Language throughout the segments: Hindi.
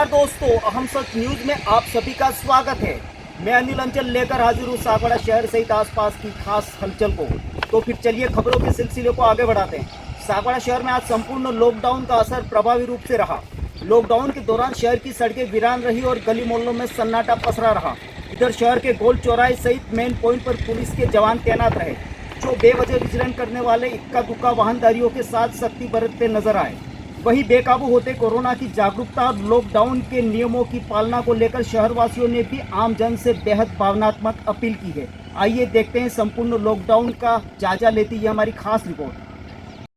नमस्कार दोस्तों, अहम सच न्यूज में आप सभी का स्वागत है। मैं अनिल अंचल लेकर हाजिर हूँ सागवाड़ा शहर सहित आसपास की खास हलचल को। तो फिर चलिए खबरों के सिलसिले को आगे बढ़ाते हैं। सागवाड़ा शहर में आज संपूर्ण लॉकडाउन का असर प्रभावी रूप से रहा। लॉकडाउन के दौरान शहर की सड़कें वीरान रही और गली मोहल्लों में सन्नाटा पसरा रहा। इधर शहर के गोल चौराहे सहित मेन पॉइंट पर पुलिस के जवान तैनात रहे, जो बेवजह विचलन करने वाले इक्का दुक्का वाहनधारियों के साथ सख्ती बरतते नजर आए। वहीं बेकाबू होते कोरोना की जागरूकता और लॉकडाउन के नियमों की पालना को लेकर शहरवासियों ने भी आम जन से बेहद भावनात्मक अपील की है। आइए देखते हैं संपूर्ण लॉकडाउन का जायजा लेती है हमारी खास रिपोर्ट।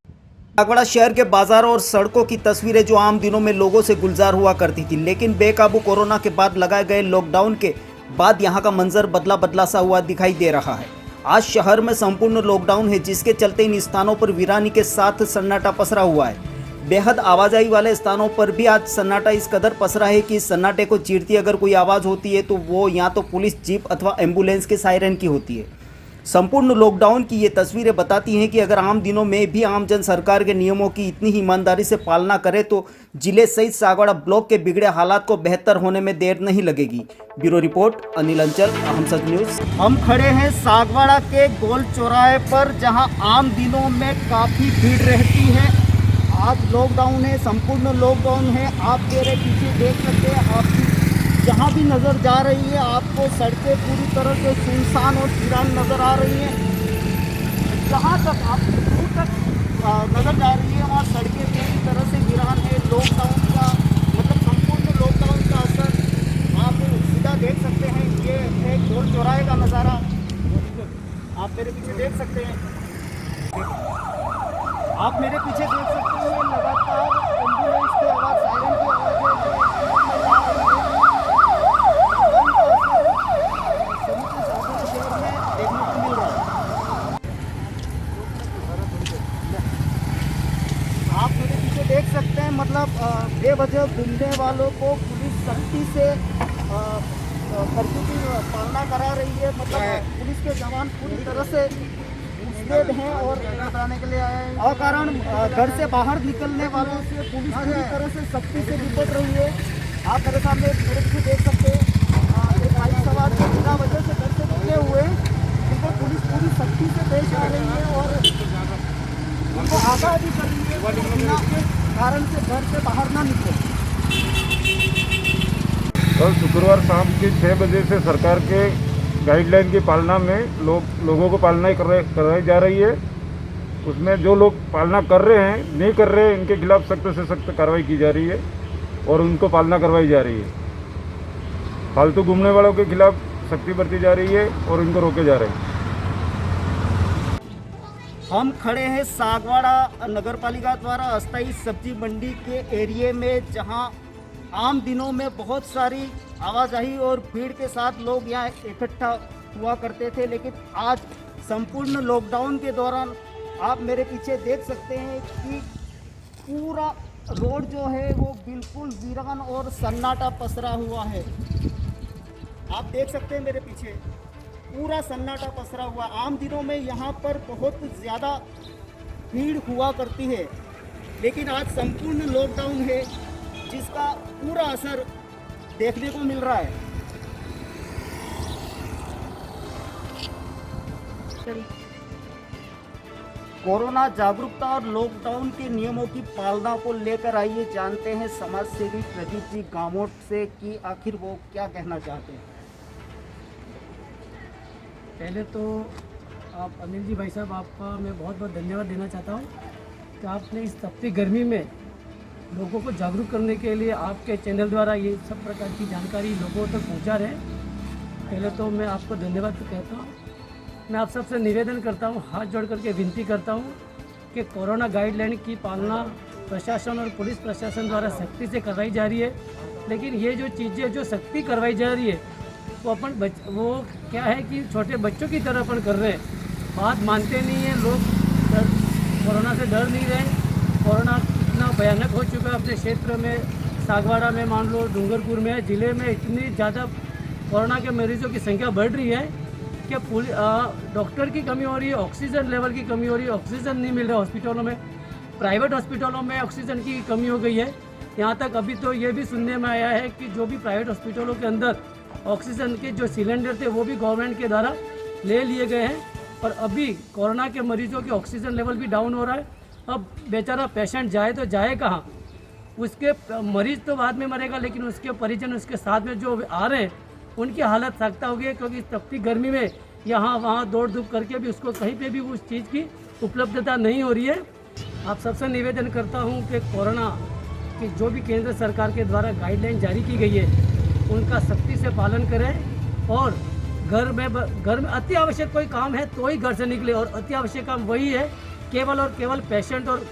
सागवाड़ा शहर के बाजारों और सड़कों की तस्वीरें जो आम दिनों में लोगों से गुलजार हुआ करती थी, लेकिन बेकाबू कोरोना के बाद लगाए गए लॉकडाउन के बाद यहाँ का मंजर बदला बदला सा हुआ दिखाई दे रहा है। आज शहर में संपूर्ण लॉकडाउन है, जिसके चलते इन स्थानों पर वीरानी के साथ सन्नाटा पसरा हुआ है। बेहद आवाजाही वाले स्थानों पर भी आज सन्नाटा इस कदर पसरा है कि इस सन्नाटे को चीरती अगर कोई आवाज़ होती है तो वो या तो पुलिस जीप अथवा एम्बुलेंस के सायरन की होती है। संपूर्ण लॉकडाउन की ये तस्वीरें बताती हैं कि अगर आम दिनों में भी आम जन सरकार के नियमों की इतनी ही ईमानदारी से पालना करे तो जिले सहित सागवाड़ा ब्लॉक के बिगड़े हालात को बेहतर होने में देर नहीं लगेगी। ब्यूरो रिपोर्ट, अनिल अंचल, अहम सच न्यूज। हम खड़े हैं सागवाड़ा के गोल चौराहे पर, जहां आम दिनों में काफ़ी भीड़ रहती है। आज लॉकडाउन है, संपूर्ण लॉकडाउन है। आप मेरे पीछे देख सकते हैं, आपकी जहाँ भी नज़र जा रही है आपको सड़कें पूरी तरह से सुनसान और वीरान नज़र आ रही हैं। जहाँ तक आप दूर तक नज़र जा रही है वहाँ सड़कें पूरी तरह से वीरान है। लॉकडाउन का मतलब संपूर्ण लॉकडाउन का असर आप सीधा देख सकते हैं। ये है गोल चौराहे का नज़ारा, आप मेरे पीछे देख सकते हैं। आप मेरे पीछे देख सकते हैं लगातार एम्बुलेंस की आवाज़, सायरन की आवाज़ शहर में देखने को मिल रहा है। आप मेरे पीछे देख सकते हैं, मतलब बेवजह घूमने वालों को पुलिस सख्ती से कर्फ्यू की पालना करा रही है। मतलब पुलिस के जवान पूरी तरह से हैं और बताने के लिए आए हैं। कारण घर से बाहर निकलने वालों से पुलिस पूरी तरह से सख्ती से निपट रही है। आप मेरे सामने मेरे पीछे देख सकते हैं, एक बाइक सवार के बिना वजह से घर से निकले हुए उनको पुलिस पूरी सख्ती से पेश आ रही है और उनको आगाह भी कर रही है बिना कारण से घर से बाहर ना निकले। कल शुक्रवार शाम के 6 बजे से सरकार के गाइडलाइन की पालना में लोगों को पालना कराई जा रही है। उसमें जो लोग पालना कर रहे हैं, नहीं कर रहे हैं, इनके खिलाफ सख्त से सख्त कार्रवाई की जा रही है और उनको पालना करवाई जा रही है। फालतू घूमने वालों के खिलाफ सख्ती बरती जा रही है और इनको रोके जा रहे हैं। हम खड़े हैं सागवाड़ा नगर पालिका द्वारा अस्थायी सब्जी मंडी के एरिए में, जहां आम दिनों में बहुत सारी आवाजाही और भीड़ के साथ लोग यहाँ इकट्ठा हुआ करते थे, लेकिन आज संपूर्ण लॉकडाउन के दौरान आप मेरे पीछे देख सकते हैं कि पूरा रोड जो है वो बिल्कुल वीरान और सन्नाटा पसरा हुआ है। आप देख सकते हैं मेरे पीछे पूरा सन्नाटा पसरा हुआ। आम दिनों में यहाँ पर बहुत ज़्यादा भीड़ हुआ करती है, लेकिन आज संपूर्ण लॉकडाउन है, जिसका पूरा असर देखने को मिल रहा है। कोरोना जागरूकता और लॉकडाउन के नियमों की पालना को लेकर आइए जानते हैं समाज सेवी प्रदीप जी गामोट से कि आखिर वो क्या कहना चाहते हैं। पहले तो आप अनिल जी भाई साहब, आपका मैं बहुत बहुत धन्यवाद देना चाहता हूँ कि आपने इस तपती गर्मी में लोगों को जागरूक करने के लिए आपके चैनल द्वारा ये सब प्रकार की जानकारी लोगों तक पहुँचा रहे हैं। पहले तो मैं आपको धन्यवाद कहता हूँ। मैं आप सबसे निवेदन करता हूँ, हाथ जोड़ करके विनती करता हूँ कि कोरोना गाइडलाइन की पालना प्रशासन और पुलिस प्रशासन द्वारा सख्ती से करवाई जा रही है, लेकिन ये जो चीज़ें जो सख्ती करवाई जा रही है वो वो क्या है कि छोटे बच्चों की तरह अपन कर रहे हैं। बात मानते नहीं हैं लोग, कोरोना से डर नहीं रहे। कोरोना इतना भयानक हो चुका है अपने क्षेत्र में, सागवाड़ा में मान लो, डूंगरपुर में, ज़िले में इतनी ज़्यादा कोरोना के मरीजों की संख्या बढ़ रही है कि डॉक्टर की कमी हो रही है, ऑक्सीजन लेवल की कमी हो रही है, ऑक्सीजन नहीं मिल रहा हॉस्पिटलों में, प्राइवेट हॉस्पिटलों में ऑक्सीजन की कमी हो गई है। यहाँ तक अभी तो ये भी सुनने में आया है कि जो भी प्राइवेट हॉस्पिटलों के अंदर ऑक्सीजन के जो सिलेंडर थे वो भी गवर्नमेंट के द्वारा ले लिए गए हैं और अभी कोरोना के मरीजों के ऑक्सीजन लेवल भी डाउन हो रहा है। अब बेचारा पेशेंट जाए तो जाए कहाँ, उसके मरीज तो बाद में मरेगा लेकिन उसके परिजन उसके साथ में जो आ रहे हैं उनकी हालत सख्ता हो गई है, क्योंकि तपती गर्मी में यहाँ वहाँ दौड़ धूप करके भी उसको कहीं पे भी उस चीज़ की उपलब्धता नहीं हो रही है। आप सबसे निवेदन करता हूँ कि कोरोना की जो भी केंद्र सरकार के द्वारा गाइडलाइन जारी की गई है उनका सख्ती से पालन करें और घर में अति आवश्यक कोई काम है तो ही घर से निकले, और अति आवश्यक काम वही है केवल और केवल पेशेंट और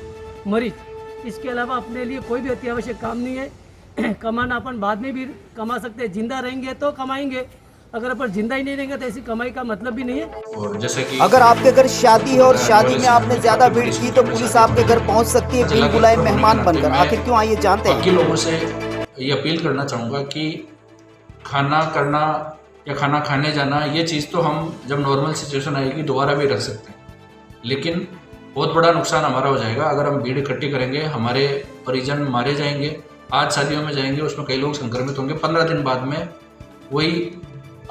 मरीज। इसके अलावा अपने लिए कोई भी अति आवश्यक काम नहीं है। कमाना अपन बाद में भी कमा सकते हैं, जिंदा रहेंगे तो कमाएंगे, अगर अपन जिंदा ही नहीं रहेंगे तो ऐसी कमाई का मतलब भी नहीं है। और जैसे कि अगर आपके घर शादी है और शादी में आपने ज्यादा भीड़ की तो पुलिस आपके घर पहुंच सकती है बिन बुलाए मेहमान बनकर। आखिर क्यों, आइए जानते बाकी हैं। लोगों से ये अपील करना चाहूँगा कि खाना करना या खाना खाने जाना ये चीज़ तो हम जब नॉर्मल सिचुएशन आएगी दोबारा भी रख सकते हैं, लेकिन बहुत बड़ा नुकसान हमारा हो जाएगा अगर हम भीड़ इकट्ठी करेंगे। हमारे परिजन मारे जाएंगे, आज शादियों में जाएंगे उसमें कई लोग संक्रमित होंगे, 15 दिन बाद में वही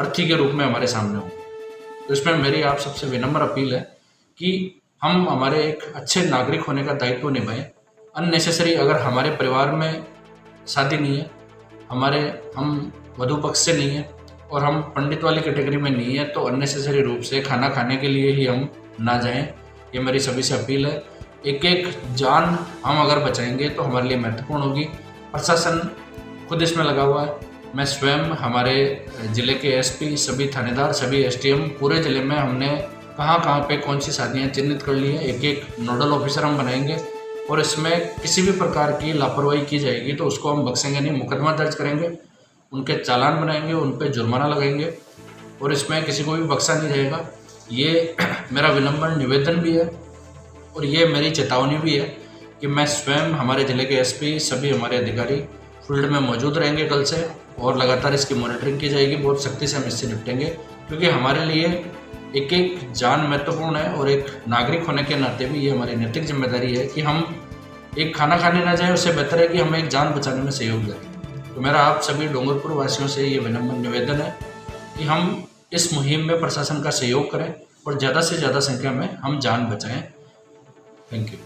अर्थी के रूप में हमारे सामने होंगे। तो इसमें मेरी आप सबसे विनम्र अपील है कि हम हमारे एक अच्छे नागरिक होने का दायित्व निभाएं। अननेसेसरी, अगर हमारे परिवार में शादी नहीं है, हम वधू पक्ष से नहीं है और हम पंडित वाली कैटेगरी में नहीं है, तो अननेसेसरी रूप से खाना खाने के लिए ही हम ना जाएं। ये मेरी सभी से अपील है। एक एक जान हम अगर बचाएंगे तो हमारे लिए महत्वपूर्ण होगी। प्रशासन खुद इसमें लगा हुआ है। मैं स्वयं, हमारे ज़िले के एसपी, सभी थानेदार, सभी एसटीएम, पूरे ज़िले में हमने कहाँ पे कौन सी शादियाँ चिन्हित कर ली हैं। एक एक नोडल ऑफिसर हम बनाएंगे और इसमें किसी भी प्रकार की लापरवाही की जाएगी तो उसको हम बख्शेंगे नहीं, मुकदमा दर्ज करेंगे, उनके चालान बनाएंगे, उन पर जुर्माना लगाएंगे और इसमें किसी को भी बख्शा नहीं जाएगा। ये मेरा विनम्र निवेदन भी है और ये मेरी चेतावनी भी है कि मैं स्वयं, हमारे ज़िले के एसपी, सभी हमारे अधिकारी फील्ड में मौजूद रहेंगे कल से और लगातार इसकी मॉनिटरिंग की जाएगी। बहुत सख्ती से हम इससे निपटेंगे क्योंकि हमारे लिए एक एक जान महत्वपूर्ण है और एक नागरिक होने के नाते भी ये हमारी नैतिक जिम्मेदारी है कि हम एक खाना खाने ना जाए, उससे बेहतर है कि हम एक जान बचाने में सहयोग करें। तो मेरा आप सभी डूंगरपुर वासियों से ये विनम्र निवेदन है कि हम इस मुहिम में प्रशासन का सहयोग करें और ज़्यादा से ज़्यादा संख्या में हम जान बचाएं। Thank you.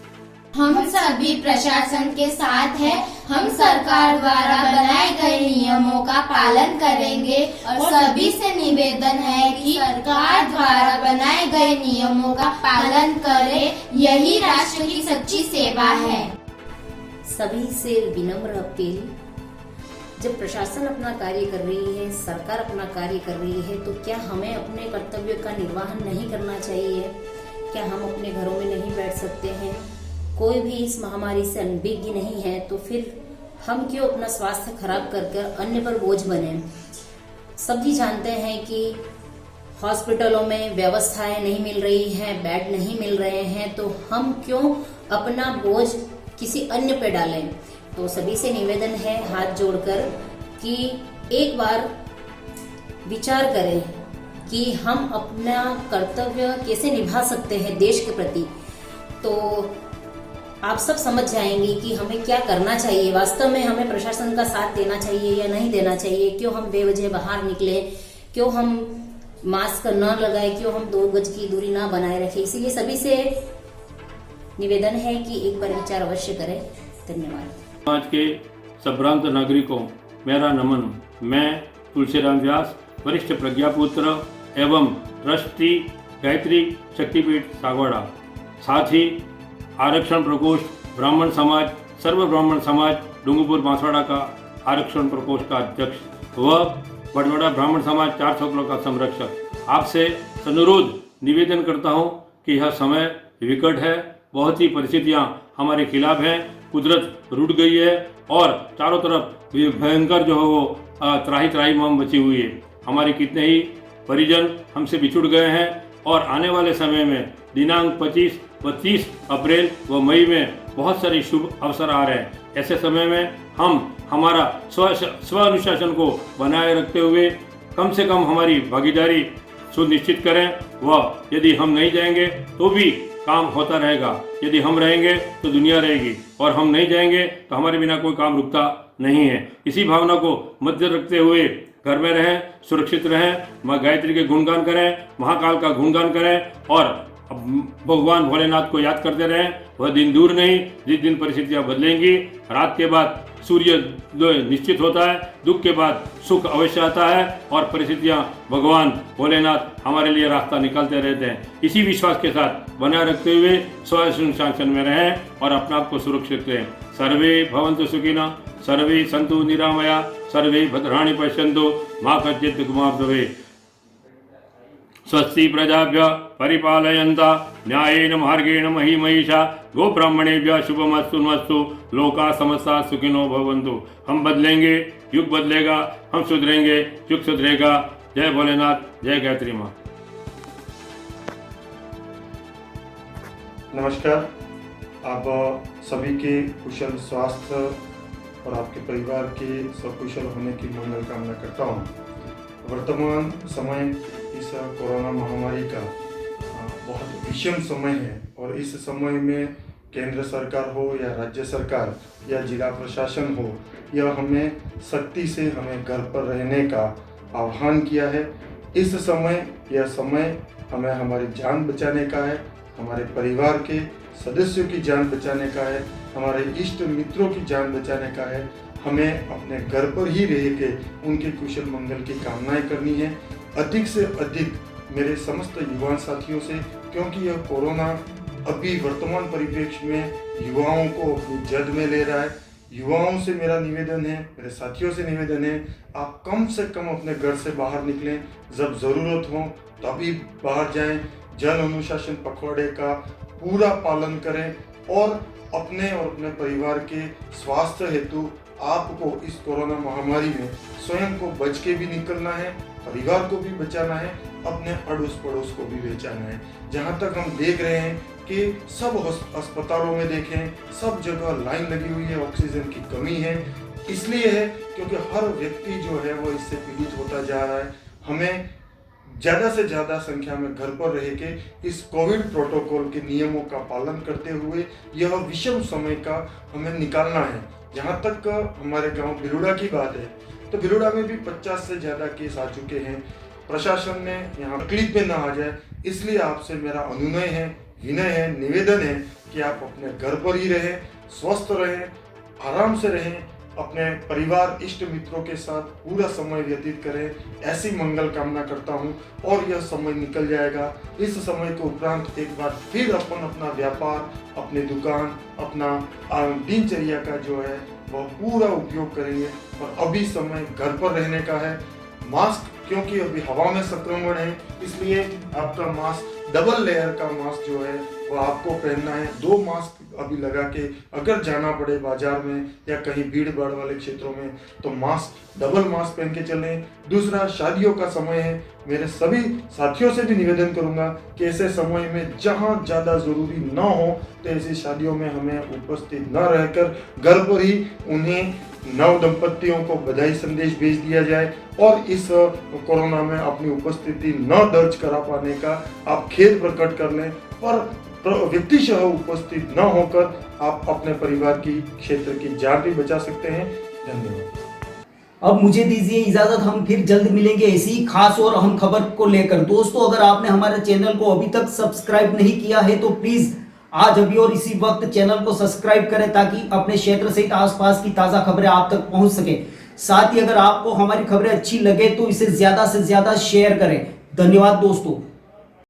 हम सभी प्रशासन के साथ हैं। हम सरकार द्वारा बनाए गए नियमों का पालन करेंगे और सभी से निवेदन है कि सरकार द्वारा बनाए गए नियमों का पालन करें। यही राष्ट्र की सच्ची सेवा है। सभी से विनम्र अपील, जब प्रशासन अपना कार्य कर रही है, सरकार अपना कार्य कर रही है, तो क्या हमें अपने कर्तव्य का निर्वहन नहीं करना चाहिए? क्या हम अपने घरों में नहीं बैठ सकते हैं? कोई भी इस महामारी से अनभिज्ञ नहीं है, तो फिर हम क्यों अपना स्वास्थ्य खराब कर अन्य पर बोझ बने? सभी जानते हैं कि हॉस्पिटलों में व्यवस्थाएं नहीं मिल रही हैं, बेड नहीं मिल रहे हैं, तो हम क्यों अपना बोझ किसी अन्य पे डालें? तो सभी से निवेदन है हाथ जोड़कर कि एक बार विचार करें कि हम अपना कर्तव्य कैसे निभा सकते हैं देश के प्रति। तो आप सब समझ जाएंगे कि हमें क्या करना चाहिए। वास्तव में हमें प्रशासन का साथ देना चाहिए या नहीं देना चाहिए। क्यों हम बेवजह बाहर निकले, क्यों हम मास्क न लगाए, क्यों हम 2 गज की दूरी ना बनाए रखें। इसीलिए सभी से निवेदन है कि एक बार विचार अवश्य करें। धन्यवाद। समाज के संभ्रांत नागरिकों, मेरा नमन। मैं तुलसीराम व्यास, वरिष्ठ प्रज्ञापुत्र एवं ट्रस्टी गायत्री शक्तिपीठ सागवाड़ा, साथ ही आरक्षण प्रकोष्ठ ब्राह्मण समाज, सर्व ब्राह्मण समाज डूंगरपुर बांसवाड़ा का आरक्षण प्रकोष्ठ का अध्यक्ष व बड़वाड़ा ब्राह्मण समाज 400 किलो का संरक्षक। आपसे अनुरोध निवेदन करता हूं कि यह समय विकट है, बहुत ही परिस्थितियां हमारे खिलाफ हैं, कुदरत रूठ गई है और चारों तरफ भयंकर जो है वो त्राही माम बची हुई है। हमारे कितने ही परिजन हमसे बिछुड़ गए हैं और आने वाले समय में दिनांक 25 व 30 अप्रैल व मई में बहुत सारे शुभ अवसर आ रहे हैं। ऐसे समय में हम हमारा स्व अनुशासन को बनाए रखते हुए कम से कम हमारी भागीदारी सुनिश्चित करें व यदि हम नहीं जाएंगे तो भी काम होता रहेगा। यदि हम रहेंगे तो दुनिया रहेगी और हम नहीं जाएंगे तो हमारे बिना कोई काम रुकता नहीं है। इसी भावना को मध्य रखते हुए घर में रहें, सुरक्षित रहें, माँ गायत्री के गुणगान करें, महाकाल का गुणगान करें और भगवान भोलेनाथ को याद करते रहें। वह दिन दूर नहीं जिस दिन परिस्थितियाँ बदलेंगी। रात के बाद सूर्योदय निश्चित होता है, दुख के बाद सुख अवश्य आता है और परिस्थितियाँ भगवान भोलेनाथ हमारे लिए रास्ता निकालते रहते हैं। इसी विश्वास के साथ बनाए रखते हुए स्वशासन में रहें और अपने आप को सुरक्षित रहें। सर्वे भवन्तु सुखिनः, सर्वे सन्तु निरामया, सर्वे भद्राणि पश्यन्तु, मा कश्चित् दुःखमाप् भवेत्। स्वस्ति प्रजाभ्यः परिपालयन्ता न्यायेन मार्गेण मही महिषा गोब्राह्मणेभ्यः शुभमस्तु लोका समस्ता सुखिनो भवन्तु। हम बदलेंगे, युग बदलेगा, हम सुधरेंगे, युग सुधरेगा। जय भोलेनाथ, जय गायत्री माँ। नमस्कार, आप सभी के कुशल स्वास्थ्य और आपके परिवार के सकुशल होने की मंगल कामना करता हूँ। वर्तमान समय इस कोरोना महामारी का बहुत विषम समय है और इस समय में केंद्र सरकार हो या राज्य सरकार या जिला प्रशासन हो, यह हमें सख्ती से हमें घर पर रहने का आह्वान किया है। इस समय यह समय हमें हमारी जान बचाने का है, हमारे परिवार के सदस्यों की जान बचाने का है, हमारे इष्ट मित्रों की जान बचाने का है। हमें अपने घर पर ही रह के उनके कुशल मंगल की कामनाएं करनी है। अधिक से अधिक मेरे समस्त युवा साथियों से, क्योंकि यह कोरोना अभी वर्तमान परिप्रेक्ष्य में युवाओं को अपनी जद में ले रहा है। युवाओं से मेरा निवेदन है, मेरे साथियों से निवेदन है, आप कम से कम अपने घर से बाहर निकलें, जब ज़रूरत हो तभी बाहर जाएं। जन अनुशासन पखवाड़े का पूरा पालन करें और अपने परिवार के स्वास्थ्य हेतु आपको इस कोरोना महामारी में स्वयं को बच के भी निकलना है, परिवार को भी बचाना है, अपने अड़ोस पड़ोस को भी बचाना है। जहाँ तक हम देख रहे हैं कि सब अस्पतालों में देखें, सब जगह लाइन लगी हुई है, ऑक्सीजन की कमी है। इसलिए है क्योंकि हर व्यक्ति जो है वो इससे पीड़ित होता जा रहा है। हमें ज़्यादा से ज़्यादा संख्या में घर पर रह के इस कोविड प्रोटोकॉल के नियमों का पालन करते हुए यह विषम समय का हमें निकालना है। जहाँ तक हमारे गांव बिरुड़ा की बात है तो बिरुड़ा में भी 50 से ज़्यादा केस आ चुके हैं। प्रशासन ने यहाँ तकलीफ में ना आ जाए, इसलिए आपसे मेरा अनुनय है, विनय है, निवेदन है कि आप अपने घर पर ही रहें, स्वस्थ रहें, आराम से रहें, अपने परिवार इष्ट मित्रों के साथ पूरा समय व्यतीत करें। ऐसी मंगल कामना करता हूं और यह समय निकल जाएगा। इस समय के उपरांत एक बार फिर अपन अपना व्यापार, अपनी दुकान, अपना दिनचर्या का जो है वह पूरा उपयोग करेंगे। और अभी समय घर पर रहने का है। मास्क, क्योंकि अभी हवा में संक्रमण है, इसलिए आपका मास्क डबल लेयर का मास्क जो है वो आपको पहनना है। 2 मास्क अभी लगा के अगर जाना पड़े बाजार में या कहीं भीड़ भाड़ वाले क्षेत्रों में तो मास्क, डबल मास्क पहन के चलें। दूसरा, शादियों का समय है, मेरे सभी साथियों से भी निवेदन करूंगा कि ऐसे समय में जहां ज़्यादा ज़रूरी ना हो तो ऐसी शादियों में हमें उपस्थित न रहकर घर पर ही उन्हें नव दंपतियों को बधाई संदेश भेज दिया जाए और इस कोरोना में अपनी उपस्थिति न दर्ज करा पाने का आप खेद प्रकट कर लें, पर व्यक्तिशः उपस्थित न होकर आप अपने परिवार की क्षेत्र की जान भी बचा सकते हैं। धन्यवाद। अब मुझे दीजिए इजाजत, हम फिर जल्द मिलेंगे ऐसी ही खास और अहम खबर को लेकर। दोस्तों, अगर आपने हमारे चैनल को अभी तक सब्सक्राइब नहीं किया है तो प्लीज आज अभी और इसी वक्त चैनल को सब्सक्राइब करें ताकि अपने क्षेत्र सहित आसपास की ताजा खबरें आप तक पहुंच सके। साथ ही अगर आपको हमारी खबरें अच्छी लगे तो इसे ज्यादा से ज्यादा शेयर करें। धन्यवाद दोस्तों।